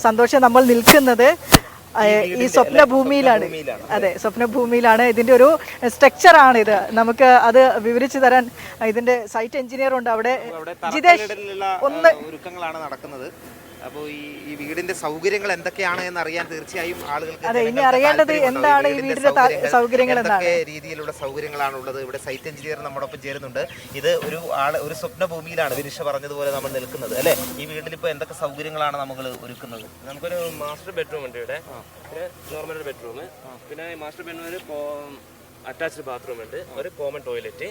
സന്തോഷം നമ്മൾ നിൽക്കുന്നത് ഈ സ്വപ്നഭൂമിയിലാണ്. അതെ, സ്വപ്നഭൂമിയിലാണ്. ഇതിന്റെ ഒരു സ്ട്രക്ചറാണ് ഇത്. നമുക്ക് അത് വിവരിച്ചു തരാൻ ഇതിന്റെ സൈറ്റ് എഞ്ചിനീയർ ഉണ്ട് അവിടെ. ജിതേഷ്, ഒരുക്കങ്ങളാണ് നടക്കുന്നത്. അപ്പോൾ ഈ വീടിന്റെ സൗകര്യങ്ങൾ എന്തൊക്കെയാണ് എന്ന് അറിയാൻ തീർച്ചയായും ആളുകൾക്ക് ഇനി അറിയേണ്ടത് എന്താണ് ഈ വീടിന്റെ സൗകര്യങ്ങൾ, എന്തൊക്കെ രീതിയിലുള്ള സൗകര്യങ്ങളാണ് ഉള്ളത്. ഇവിടെ സൈറ്റ് എഞ്ചിനീയർ നമ്മോടൊപ്പം ചേരുന്നുണ്ട്. ഇത് ഒരു സ്വപ്നഭൂമിയിലാണ് വിനിഷ പറഞ്ഞതുപോലെ നമ്മൾ നിൽക്കുന്നത് അല്ലേ? ഈ വീട്ടിൽ ഇപ്പോൾ എന്തൊക്കെ സൗകര്യങ്ങളാണ് നമ്മൾ ഒരുക്കുന്നത്? നമുക്കൊരു മാസ്റ്റർ ബെഡ്റൂം ഉണ്ട് ഇവിടെ, പിന്നെ നോർമൽ ബെഡ്റൂം, പിന്നെ മാസ്റ്റർ ബെഡ്റൂമിൽ അറ്റാച്ച്ഡ് ബാത്റൂം ഉണ്ട്, ഒരു കോമൺ ടോയ്ലറ്റ്,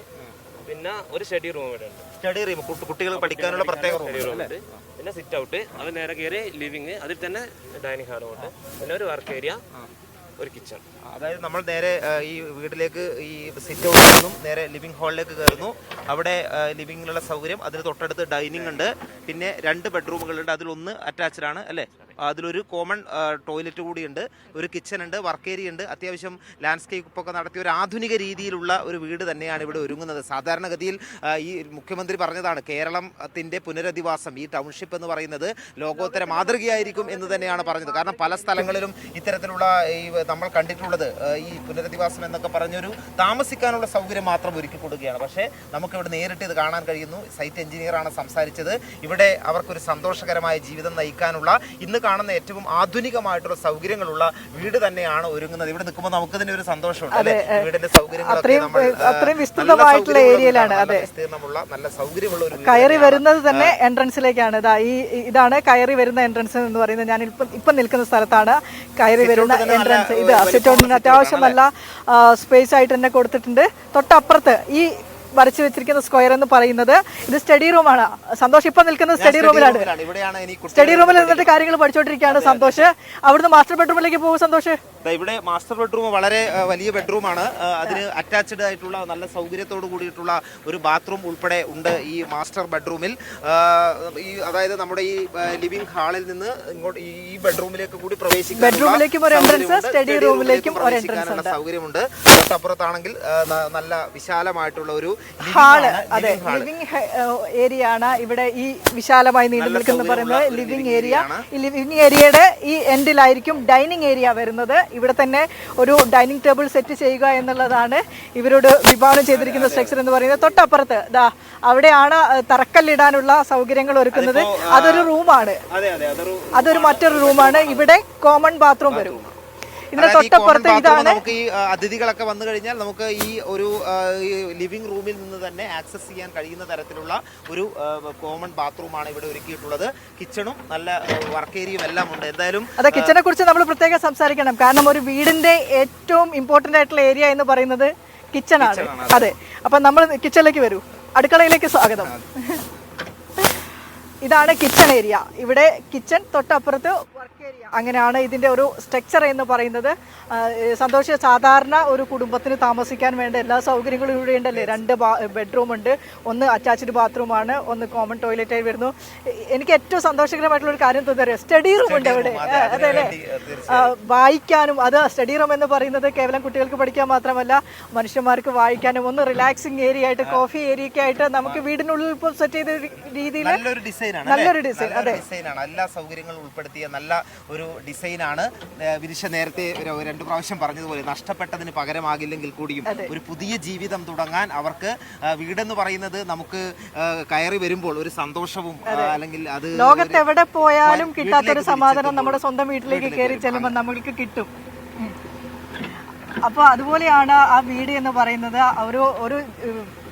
പിന്നെ ഒരു സ്റ്റഡി റൂം ഇവിടെ ഉണ്ട്. സ്റ്റഡി റൂം കുട്ടികൾ പഠിക്കാനുള്ള പ്രത്യേക സ്റ്റഡി റൂം ഉണ്ട്. പിന്നെ സിറ്റ് ഔട്ട്, അത് നേരെ കയറി ലിവിങ്, അതിൽ തന്നെ ഡൈനിങ് ഹാളും ഉണ്ട്, പിന്നെ ഒരു വർക്ക് ഏരിയ, ഒരു കിച്ചൺ. അതായത് നമ്മൾ നേരെ ഈ വീട്ടിലേക്ക് ഈ സിറ്റ് ഔട്ടിൽ നിന്നും നേരെ ലിവിംഗ് ഹാളിലേക്ക് കയറുന്നു. അവിടെ ലിവിങ്ങിലുള്ള സൗകര്യം, അതിന് തൊട്ടടുത്ത് ഡൈനിങ് ഉണ്ട്, പിന്നെ 2 ബെഡ്റൂമുകളുണ്ട്. അതിലൊന്ന് അറ്റാച്ച്ഡ് ആണ് അല്ലേ? അതിലൊരു കോമൺ ടോയ്ലറ്റ് കൂടിയുണ്ട്, ഒരു കിച്ചൺ ഉണ്ട്, വർക്ക് ഏരിയ ഉണ്ട്. അത്യാവശ്യം ലാൻഡ്സ്കേപ്പ് ഒക്കെ നടത്തിയ ഒരു ആധുനിക രീതിയിലുള്ള ഒരു വീട് തന്നെയാണ് ഇവിടെ ഒരുങ്ങുന്നത്. സാധാരണഗതിയിൽ ഈ മുഖ്യമന്ത്രി പറഞ്ഞതാണ് കേരളത്തിൻ്റെ പുനരധിവാസം, ഈ ടൗൺഷിപ്പ് എന്ന് പറയുന്നത് ലോകോത്തര മാതൃകയായിരിക്കും എന്ന് തന്നെയാണ് പറഞ്ഞത്. കാരണം പല സ്ഥലങ്ങളിലും ഇത്തരത്തിലുള്ള ഈ നമ്മൾ കണ്ടിട്ടുള്ളത് ഈ പുനരധിവാസം എന്നൊക്കെ പറഞ്ഞൊരു താമസിക്കാനുള്ള സൗകര്യം മാത്രം ഒരുക്കി കൊടുക്കുകയാണ്. പക്ഷേ നമുക്കിവിടെ നേരിട്ട് ഇത് കാണാൻ കഴിയുന്നു. സൈറ്റ് എഞ്ചിനീയറാണ് സംസാരിച്ചത്. ഇവിടെ അവർക്കൊരു സന്തോഷകരമായ ജീവിതം നയിക്കാനുള്ള ഇന്ന് കാണുന്ന ഏറ്റവും ആധുനികമായിട്ടുള്ള സൗകര്യങ്ങളുള്ള വീട് തന്നെയാണ് ഒരുങ്ങുന്നത്. ഇവിടെ നിൽക്കുമ്പോൾ നമുക്കതിന് ഒരു സന്തോഷമുണ്ട് അല്ലെ? വീടിന്റെ സൗകര്യങ്ങളൊക്കെ വിസ്തൃതമായിട്ടുള്ള ഏരിയയിലാണ്. അതെ, വിസ്തീർണമുള്ള നല്ല സൗകര്യമുള്ള ഒരു കയറി വരുന്നത് തന്നെ എൻട്രൻസിലേക്കാണ്. ഇതാണ് കയറി വരുന്ന എൻട്രൻസ് എന്ന് പറയുന്നത്. ഞാൻ ഇപ്പം നിൽക്കുന്ന സ്ഥലത്താണ് കയറി വരുന്ന എൻട്രൻസ്. ഇത് സിറ്റ് ഔട്ടിന് അത്യാവശ്യം നല്ല സ്പേസ് ആയിട്ട് തന്നെ കൊടുത്തിട്ടുണ്ട്. തൊട്ടപ്പുറത്ത് ഈ വരച്ചു വെച്ചിരിക്കുന്ന സ്ക്വയർ എന്ന് പറയുന്നത് ഇത് സ്റ്റഡി റൂമാണ്. സന്തോഷ് ഇപ്പൊ നിൽക്കുന്നത് സ്റ്റഡി റൂമിലാണ്. സ്റ്റഡി റൂമിൽ നിന്നിട്ട് കാര്യങ്ങൾ പഠിച്ചോണ്ടിരിക്കുകയാണ് സന്തോഷ്. അവിടുന്ന് മാസ്റ്റർ ബെഡ്റൂമിലേക്ക് പോകും സന്തോഷ്. ഇവിടെ മാസ്റ്റർ ബെഡ്റൂം വളരെ വലിയ ബെഡ്റൂമാണ്. അതിന് അറ്റാച്ച്ഡ് ആയിട്ടുള്ള നല്ല സൗകര്യത്തോട് കൂടിയിട്ടുള്ള ഒരു ബാത്റൂം ഉൾപ്പെടെ ഉണ്ട് ഈ മാസ്റ്റർ ബെഡ്റൂമിൽ. അതായത് നമ്മുടെ ഈ ലിവിംഗ് ഹാളിൽ നിന്ന് ഇങ്ങോട്ട് ഈ ബെഡ്റൂമിലേക്ക് കൂടി പ്രവേശിക്കാൻ ബെഡ്റൂമിലേക്കും ഒരു എൻട്രൻസ്, സ്റ്റഡി റൂമിലേക്കും ഒരു എൻട്രൻസ് സൗകര്യമുണ്ട്. തൊട്ടപ്പുറത്താണെങ്കിൽ നല്ല വിശാലമായിട്ടുള്ള ഒരു ഹാള്. അതെ, ലിവിംഗ് ഏരിയ ആണ് ഇവിടെ ഈ വിശാലമായി നീണ്ടു നിൽക്കുന്ന പറയുന്നത് ലിവിംഗ് ഏരിയ. ഈ ലിവിംഗ് ഏരിയയുടെ ഈ എൻഡിലായിരിക്കും ഡൈനിങ് ഏരിയ വരുന്നത്. ഇവിടെ തന്നെ ഒരു ഡൈനിങ് ടേബിൾ സെറ്റ് ചെയ്യുക എന്നുള്ളതാണ് ഇവരോട് വിഭാവനം ചെയ്തിരിക്കുന്ന സ്ട്രക്ചർ എന്ന് പറയുന്നത്. തൊട്ടപ്പുറത്ത് അവിടെയാണ് തറക്കല്ലിടാനുള്ള സൗകര്യങ്ങൾ ഒരുക്കുന്നത്. അതൊരു റൂമാണ്, അതൊരു മറ്റൊരു റൂമാണ്. ഇവിടെ കോമൺ ബാത്റൂം വരും. ഇതിന്റെ തൊട്ടപ്പുറത്ത് ഇതാണ്. നമുക്ക് ഈ അതിഥികളൊക്കെ വന്നു കഴിഞ്ഞാൽ നമുക്ക് ഈ ഒരു ലിവിംഗ് റൂമിൽ നിന്ന് തന്നെ ആക്സസ് ചെയ്യാൻ കഴിയുന്ന തരത്തിലുള്ള ഒരു കോമൺ ബാത്റൂമാണ് ഇവിടെ ഒരുക്കിയിട്ടുള്ളത്. കിച്ചണും നല്ല വർക്ക് ഏരിയയും എല്ലാം ഉണ്ട്. എന്തായാലും അതെ, കിച്ചനെ കുറിച്ച് നമ്മൾ പ്രത്യേകം സംസാരിക്കണം. കാരണം ഒരു വീടിന്റെ ഏറ്റവും ഇമ്പോർട്ടന്റ് ആയിട്ടുള്ള ഏരിയ എന്ന് പറയുന്നത് കിച്ചണാണ്. അതെ, അപ്പൊ നമ്മൾ കിച്ചണിലേക്ക് വരൂ. അടുക്കളയിലേക്ക് സ്വാഗതം. ഇതാണ് കിച്ചൺ ഏരിയ. ഇവിടെ കിച്ചൺ, തൊട്ടപ്പുറത്ത് വർക്ക് ഏരിയ. അങ്ങനെയാണ് ഇതിന്റെ ഒരു സ്ട്രക്ചർ എന്ന് പറയുന്നത്. സന്തോഷ സാധാരണ ഒരു കുടുംബത്തിന് താമസിക്കാൻ വേണ്ട എല്ലാ സൗകര്യങ്ങളും ഇവിടെ ഉണ്ടല്ലേ? 2 ബെഡ്റൂം ഉണ്ട്, ഒന്ന് അറ്റാച്ച്ഡ് ബാത്റൂമാണ്, ഒന്ന് കോമൺ ടോയ്ലറ്റ് ആയി വരുന്നു. എനിക്ക് ഏറ്റവും സന്തോഷകരമായിട്ടുള്ള ഒരു കാര്യം തോന്നിയത് സ്റ്റഡി റൂം ഉണ്ട് ഇവിടെ. അതെ അല്ലേ? വായിക്കാനും, അത് സ്റ്റഡി റൂം എന്ന് പറയുന്നത് കേവലം കുട്ടികൾക്ക് പഠിക്കാൻ മാത്രമല്ല മനുഷ്യന്മാർക്ക് വായിക്കാനും, ഒന്ന് റിലാക്സിങ് ഏരിയ ആയിട്ട്, കോഫി ഏരിയ ഒക്കെ ആയിട്ട് നമുക്ക് വീടിനുള്ളിൽ ഇപ്പോൾ സെറ്റ് ചെയ്ത രീതിയിൽ നല്ലൊരു ഡിസൈൻ. അതെ, ഡിസൈനാണ്. എല്ലാ സൗകര്യങ്ങളും ഉൾപ്പെടുത്തിയ നല്ല ഒരു ഡിസൈനാണ്. വിനിഷ നേരത്തെ 2 പ്രാവശ്യം പറഞ്ഞതുപോലെ നഷ്ടപ്പെട്ടതിന് പകരമാകില്ലെങ്കിൽ കൂടിയും ഒരു പുതിയ ജീവിതം തുടങ്ങാൻ അവർക്ക് വീടെന്ന് പറയുന്നത് നമുക്ക് കയറി വരുമ്പോൾ ഒരു സന്തോഷവും, അല്ലെങ്കിൽ അത് ലോകത്ത് എവിടെ പോയാലും കിട്ടാത്തൊരു സമാധാനം നമ്മുടെ സ്വന്തം വീട്ടിലേക്ക് കയറി ചെല്ലുമ്പോൾ നമ്മൾക്ക് കിട്ടും. അപ്പോൾ അതുപോലെയാണ് ആ വീട് എന്ന് പറയുന്നത്. ഒരു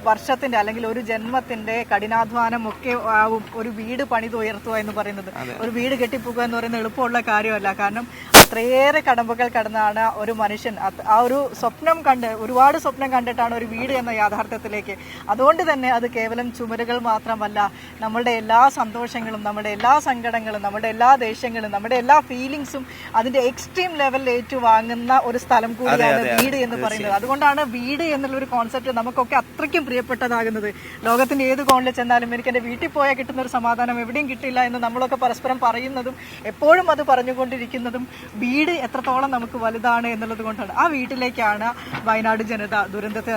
വർഷത്തിന്റെ അല്ലെങ്കിൽ ഒരു ജന്മത്തിന്റെ കഠിനാധ്വാനം ഒക്കെ ആവും ഒരു വീട് പണിതുയർത്തുക എന്ന് പറയുന്നത്. ഒരു വീട് കെട്ടിപ്പോകുക എന്ന് പറയുന്നത് എളുപ്പമുള്ള കാര്യമല്ല. കാരണം അത്രയേറെ കടമ്പകൾ കടന്നാണ് ഒരു മനുഷ്യൻ ആ ഒരു സ്വപ്നം കണ്ട്, ഒരുപാട് സ്വപ്നം കണ്ടിട്ടാണ് ഒരു വീട് എന്ന യാഥാർത്ഥ്യത്തിലേക്ക്. അതുകൊണ്ട് തന്നെ അത് കേവലം ചുമരുകൾ മാത്രമല്ല, നമ്മളുടെ എല്ലാ സന്തോഷങ്ങളും, നമ്മുടെ എല്ലാ സങ്കടങ്ങളും, നമ്മുടെ എല്ലാ ദേഷ്യങ്ങളും, നമ്മുടെ എല്ലാ ഫീലിങ്സും അതിന്റെ എക്സ്ട്രീം ലെവലിൽ ഏറ്റുവാങ്ങുന്ന ഒരു സ്ഥലം കൂടിയാണ് വീട് എന്ന് പറയുന്നത്. അതുകൊണ്ടാണ് വീട് എന്നുള്ള ഒരു കോൺസെപ്റ്റ് നമുക്കൊക്കെ അത്രയ്ക്കും പ്രിയപ്പെട്ടതാകുന്നത്. ലോകത്തിന്റെ ഏത് കോണിൽ ചെന്നാലും എനിക്ക് എൻ്റെ വീട്ടിൽ പോയാൽ കിട്ടുന്ന ഒരു സമാധാനം എവിടെയും കിട്ടില്ല എന്ന് നമ്മളൊക്കെ പരസ്പരം പറയുന്നതും എപ്പോഴും അത് പറഞ്ഞുകൊണ്ടിരിക്കുന്നതും വീട് എത്രത്തോളം നമുക്ക് വലുതാണ് എന്നുള്ളത് കൊണ്ടാണ്. ആ വീട്ടിലേക്കാണ് വയനാട് ജനത, ദുരന്തത്തെ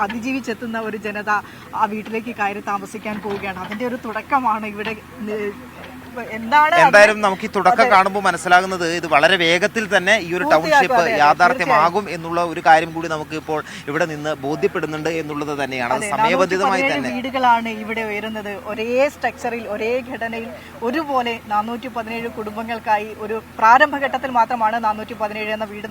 അതിജീവിച്ചെത്തുന്ന ഒരു ജനത ആ വീട്ടിലേക്ക് കയറി താമസിക്കാൻ പോവുകയാണ്. അതിൻ്റെ ഒരു തുടക്കമാണ് ഇവിടെ എന്താണ് എന്തായാലും നമുക്ക് ഈ തുടക്കം കാണുമ്പോൾ മനസ്സിലാകുന്നത് ഇത് വളരെ വേഗത്തിൽ തന്നെ ഈ ഒരു ടൗൺഷിപ്പ് യാഥാർത്ഥ്യമാകും എന്നുള്ള ഒരു കാര്യം കൂടി നമുക്ക് ഇപ്പോൾ ഇവിടെ നിന്ന് ബോധ്യപ്പെടുന്നുണ്ട് എന്നുള്ളത് തന്നെയാണ്. അത് സമയബന്ധിതമായി തന്നെ വീടുകളാണ് ഇവിടെ ഉയരുന്നത്. ഒരേ സ്ട്രക്ചറിൽ ഒരേ ഘടനയിൽ ഒരുപോലെ 417 കുടുംബങ്ങൾക്കായി ഒരു പ്രാരംഭഘട്ടത്തിൽ മാത്രമാണ് 417 എന്ന വീട്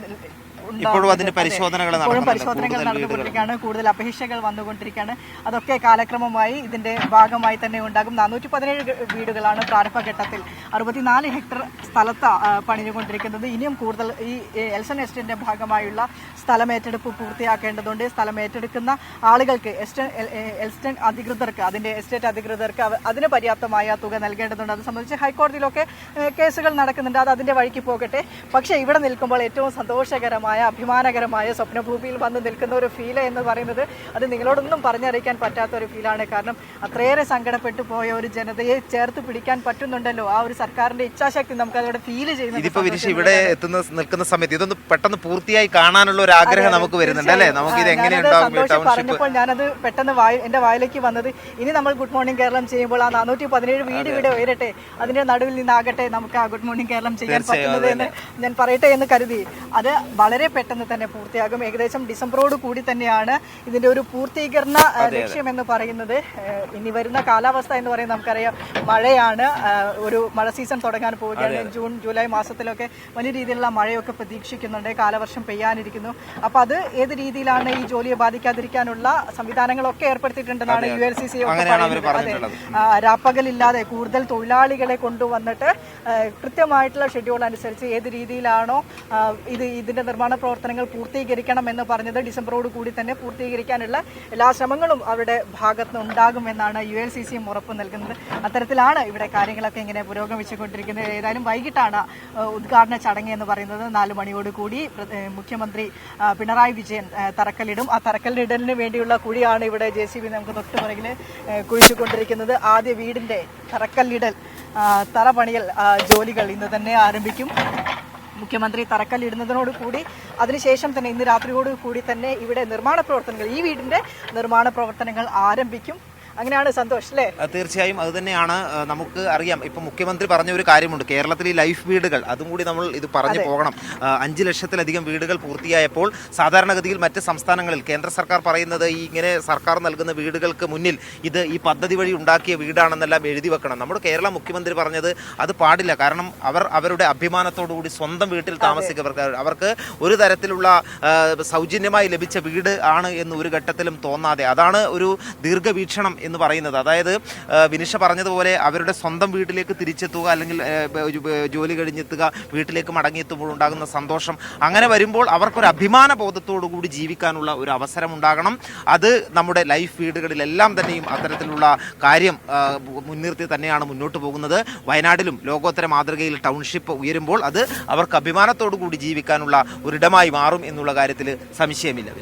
ഇപ്പോഴും അതിന്റെ പരിശോധനകൾ നടന്നുകൊണ്ടിരിക്കുകയാണ്. കൂടുതൽ അപേക്ഷകൾ വന്നുകൊണ്ടിരിക്കുകയാണ്. അതൊക്കെ കാലക്രമമായി ഇതിന്റെ ഭാഗമായി തന്നെ ഉണ്ടാകും. 417 വീടുകളാണ് പ്രാരംഭഘട്ടത്തിൽ 64 ഹെക്ടർ സ്ഥലത്ത് പണിഞ്ഞുകൊണ്ടിരിക്കുന്നത്. ഇനിയും കൂടുതൽ ഈ എൽസൺ എസ്റ്റേറ്റിന്റെ ഭാഗമായുള്ള സ്ഥലമേറ്റെടുപ്പ് പൂർത്തിയാക്കേണ്ടതുണ്ട്. സ്ഥലമേറ്റെടുക്കുന്ന ആളുകൾക്ക് എൽസ്റ്റൺ അധികൃതർക്ക്, അതിന്റെ എസ്റ്റേറ്റ് അധികൃതർക്ക് അതിന് പര്യാപ്തമായ തുക നൽകേണ്ടതുണ്ട്. അത് സംബന്ധിച്ച് ഹൈക്കോടതിയിലൊക്കെ കേസുകൾ നടക്കുന്നുണ്ട്. അത് അതിന്റെ വഴിക്ക് പോകട്ടെ. പക്ഷേ ഇവിടെ നിൽക്കുമ്പോൾ ഏറ്റവും സന്തോഷകരമായ അഭിമാനകരമായ സ്വപ്നഭൂമിയിൽ വന്ന് നിൽക്കുന്ന ഒരു ഫീല് എന്ന് പറയുന്നത് അത് നിങ്ങളോടൊന്നും പറഞ്ഞറിയിക്കാൻ പറ്റാത്ത ഒരു ഫീലാണ്. കാരണം അത്രയേറെ സങ്കടപ്പെട്ടു പോയ ഒരു ജനതയെ ചേർത്ത് പിടിക്കാൻ പറ്റുന്നുണ്ടല്ലോ. ആ ഒരു സർക്കാരിന്റെ ഇച്ഛാശക്തി നമുക്ക് അതോടെ ഫീൽ ചെയ്യുന്നത്. ഇവിടെ നിൽക്കുന്ന സമയത്ത് ഇതൊന്ന് പെട്ടെന്ന് പൂർത്തിയായി കാണാനുള്ള ഒരു ആഗ്രഹം നമുക്ക് വരുന്നുണ്ട് അല്ലേ? നമുക്ക് ഇത് പറഞ്ഞപ്പോൾ ഞാനത് പെട്ടെന്ന് എന്റെ വായിലേക്ക് വന്നത്, ഇനി നമ്മൾ ഗുഡ് മോർണിംഗ് കേരളം ചെയ്യുമ്പോൾ ആ 417 വീട് ഇവിടെ ഉയരട്ടെ, അതിന്റെ നടുവിൽ നിന്നാകട്ടെ നമുക്ക് ആ ഗുഡ് മോർണിംഗ് കേരളം ചെയ്യാൻ പറ്റുന്നത് എന്ന് ഞാൻ പറയട്ടെ എന്ന് കരുതി. അത് വളരെ പെട്ടെന്ന് തന്നെ പൂർത്തിയാകും. ഏകദേശം ഡിസംബറോട് കൂടി തന്നെയാണ് ഇതിന്റെ ഒരു പൂർത്തീകരണ ലക്ഷ്യം എന്ന് പറയുന്നത്. ഇനി വരുന്ന കാലാവസ്ഥ എന്ന് പറയുന്നത് നമുക്കറിയാം, മഴയാണ്. ഒരു മഴ സീസൺ തുടങ്ങാൻ പോവുകയാണ്. ജൂൺ ജൂലൈ മാസത്തിലൊക്കെ വലിയ രീതിയിലുള്ള മഴയൊക്കെ പ്രതീക്ഷിക്കുന്നുണ്ട്. കാലവർഷം പെയ്യാനിരിക്കുന്നു. അപ്പൊ അത് ഏത് രീതിയിലാണ് ഈ ജോലിയെ ബാധിക്കാതിരിക്കാനുള്ള സംവിധാനങ്ങളൊക്കെ ഏർപ്പെടുത്തിയിട്ടുണ്ടെന്നാണ് ULCC രാപ്പകലില്ലാതെ കൂടുതൽ തൊഴിലാളികളെ കൊണ്ടുവന്നിട്ട് കൃത്യമായിട്ടുള്ള ഷെഡ്യൂൾ അനുസരിച്ച് ഏത് രീതിയിലാണോ ഇതിന്റെ നിർമ്മാണ പ്രവർത്തനങ്ങൾ പൂർത്തീകരിക്കണം എന്ന് പറഞ്ഞത് ഡിസംബറോട് കൂടി തന്നെ പൂർത്തീകരിക്കാനുള്ള എല്ലാ ശ്രമങ്ങളും അവരുടെ ഭാഗത്ത് ഉണ്ടാകുമെന്നാണ് ULCC ഉറപ്പ് നൽകുന്നത്. അത്തരത്തിലാണ് ഇവിടെ കാര്യങ്ങളൊക്കെ ഇങ്ങനെ പുരോഗമിച്ചുകൊണ്ടിരിക്കുന്നത്. ഏതായാലും വൈകിട്ടാണ് ഉദ്ഘാടന ചടങ്ങ് എന്ന് പറയുന്നത്. 4 മണിയോട് കൂടി മുഖ്യമന്ത്രി പിണറായി വിജയൻ തറക്കല്ലിടും. ആ തറക്കല്ലിടലിന് വേണ്ടിയുള്ള കുഴിയാണ് ഇവിടെ JCB നമുക്ക് തൊട്ടുപുറകിൽ കുഴിച്ചുകൊണ്ടിരിക്കുന്നത്. ആദ്യ വീടിന്റെ തറക്കല്ലിടൽ തറപണിയൽ ജോലികൾ ഇന്ന് തന്നെ ആരംഭിക്കും. മുഖ്യമന്ത്രി തറക്കല്ലിടുന്നതിനോട് കൂടി അതിനുശേഷം തന്നെ ഇന്ന് രാത്രിയോട് കൂടി തന്നെ ഇവിടെ നിർമ്മാണ പ്രവർത്തനങ്ങൾ, ഈ വീടിന്റെ നിർമ്മാണ പ്രവർത്തനങ്ങൾ ആരംഭിക്കും. അങ്ങനെയാണ് സന്തോഷ് അല്ലേ? തീർച്ചയായും അത് തന്നെയാണ്. നമുക്ക് അറിയാം, ഇപ്പൊ മുഖ്യമന്ത്രി പറഞ്ഞ ഒരു കാര്യമുണ്ട്, കേരളത്തിൽ ഈ ലൈഫ് വീടുകൾ, അതും കൂടി നമ്മൾ ഇത് പറഞ്ഞു പോകണം. 5 ലക്ഷത്തിലധികം വീടുകൾ പൂർത്തിയായപ്പോൾ സാധാരണഗതിയിൽ മറ്റ് സംസ്ഥാനങ്ങളിൽ കേന്ദ്ര സർക്കാർ പറയുന്നത് ഈ ഇങ്ങനെ സർക്കാർ നൽകുന്ന വീടുകൾക്ക് മുന്നിൽ ഇത് ഈ പദ്ധതി വഴി ഉണ്ടാക്കിയ വീടാണെന്നെല്ലാം എഴുതി വെക്കണം. നമ്മുടെ കേരള മുഖ്യമന്ത്രി പറഞ്ഞത് അത് പാടില്ല. കാരണം അവരുടെ അഭിമാനത്തോടുകൂടി സ്വന്തം വീട്ടിൽ താമസിക്കുന്നവർക്ക് അവർക്ക് ഒരു തരത്തിലുള്ള സൗജന്യമായി ലഭിച്ച വീട് ആണ് എന്ന് ഒരു ഘട്ടത്തിലും തോന്നാതെ, അതാണ് ഒരു ദീർഘവീക്ഷണം എന്ന് പറയുന്നത്. അതായത് വിനിഷ പറഞ്ഞതുപോലെ അവരുടെ സ്വന്തം വീട്ടിലേക്ക് തിരിച്ചെത്തുക, അല്ലെങ്കിൽ ജോലി കഴിഞ്ഞെത്തുക, വീട്ടിലേക്ക് മടങ്ങിയെത്തുമ്പോൾ ഉണ്ടാകുന്ന സന്തോഷം, അങ്ങനെ വരുമ്പോൾ അവർക്കൊരു അഭിമാന ബോധത്തോടു കൂടി ജീവിക്കാനുള്ള ഒരു അവസരം ഉണ്ടാകണം. അത് നമ്മുടെ ലൈഫ് വീടുകളിലെല്ലാം തന്നെയും അത്തരത്തിലുള്ള കാര്യം മുൻനിർത്തി തന്നെയാണ് മുന്നോട്ട് പോകുന്നത്. വയനാട്ടിലും ലോകോത്തര മാതൃകയിൽ ടൗൺഷിപ്പ് ഉയരുമ്പോൾ അത് അവർക്ക് അഭിമാനത്തോടു കൂടി ജീവിക്കാനുള്ള ഒരിടമായി മാറും എന്നുള്ള കാര്യത്തിൽ സംശയമില്ല.